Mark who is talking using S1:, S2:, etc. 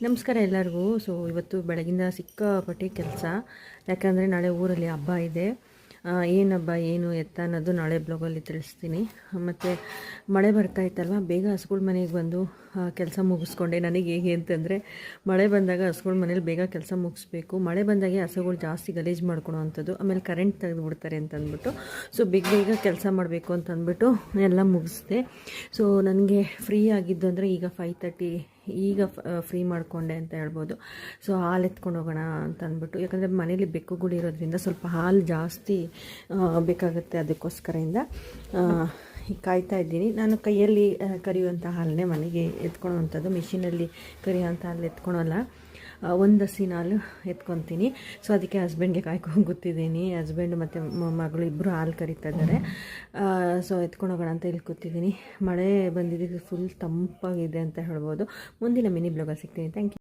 S1: ನಮಸ್ಕಾರ ಎಲ್ಲರಿಗೂ. ಇವತ್ತು ಬೆಳಗಿಂದ ಸಿಕ್ಕಾಪಟ್ಟೆ ಕೆಲಸ, ಯಾಕಂದರೆ ನಾಳೆ ಊರಲ್ಲಿ ಹಬ್ಬ ಇದೆ. ಏನು ಹಬ್ಬ ಏನು ಎತ್ತ ಅನ್ನೋದು ನಾಳೆ ಬ್ಲಾಗಲ್ಲಿ ತಿಳಿಸ್ತೀನಿ. ಮತ್ತು ಮಳೆ ಬರ್ತಾ ಇತ್ತಲ್ವ, ಬೇಗ ಹಸುಗಳ ಮನೆಗೆ ಬಂದು ಕೆಲಸ ಮುಗಿಸ್ಕೊಂಡೆ. ನನಗೆ ಹೇಗೆ ಅಂತಂದರೆ, ಮಳೆ ಬಂದಾಗ ಹಸುಗಳ ಮನೇಲಿ ಬೇಗ ಕೆಲಸ ಮುಗಿಸ್ಬೇಕು. ಮಳೆ ಬಂದಾಗೆ ಹಸುಗಳು ಜಾಸ್ತಿ ಗಲೀಜು ಮಾಡ್ಕೊಳೋ ಅಂಥದ್ದು, ಆಮೇಲೆ ಕರೆಂಟ್ ತೆಗೆದುಬಿಡ್ತಾರೆ ಅಂತಂದ್ಬಿಟ್ಟು ಬೇಗ ಬೇಗ ಕೆಲಸ ಮಾಡಬೇಕು ಅಂತಂದ್ಬಿಟ್ಟು ಎಲ್ಲ ಮುಗಿಸ್ದೆ. ನನಗೆ ಫ್ರೀ ಆಗಿದ್ದು ಅಂದರೆ ಈಗ 5:30 ಈಗ ಫ್ರೀ ಮಾಡಿಕೊಂಡೆ ಅಂತ ಹೇಳ್ಬೋದು. ಹಾಲು ಎತ್ಕೊಂಡು ಹೋಗೋಣ ಅಂತ ಅಂದ್ಬಿಟ್ಟು, ಯಾಕಂದರೆ ಮನೇಲಿ ಬೆಕ್ಕುಗಳಿರೋದ್ರಿಂದ ಸ್ವಲ್ಪ ಹಾಲು ಜಾಸ್ತಿ ಬೇಕಾಗುತ್ತೆ. ಅದಕ್ಕೋಸ್ಕರದಿಂದ ಕಾಯ್ತಾ ಇದ್ದೀನಿ. ನಾನು ಕೈಯಲ್ಲಿ ಕರಿಯುವಂಥ ಹಾಲನ್ನೇ ಮನೆಗೆ ಎತ್ಕೊಳ್ಳೋವಂಥದ್ದು, ಮಿಷಿನಲ್ಲಿ ಕರಿಯೋವಂಥ ಹಾಲು ಎತ್ಕೊಳಲ್ಲ. ಒಂದು ಹಸಿನ ಹಾಲು ಎತ್ಕೊತೀನಿ. ಅದಕ್ಕೆ ಹಸ್ಬೆಂಡ್ಗೆ ಕಾಯ್ಕೊಂಡು ಕೂತಿದ್ದೀನಿ. ಹಸ್ಬೆಂಡ್ ಮತ್ತು ಮಗಳು ಇಬ್ಬರು ಹಾಲು ಕರಿತಾ ಇದ್ದಾರೆ. ಎತ್ಕೊಂಡು ಹೋಗೋಣ ಅಂತ ಇಲ್ಲಿ ಕೂತಿದ್ದೀನಿ. ಮಳೆ ಬಂದಿದ್ದು ಫುಲ್ ತಂಪಾಗಿದೆ ಅಂತ ಹೇಳ್ಬೋದು. ಮುಂದಿನ ಮಿನಿ ಬ್ಲಾಗಲ್ಲಿ ಸಿಗ್ತೀನಿ. Thank you.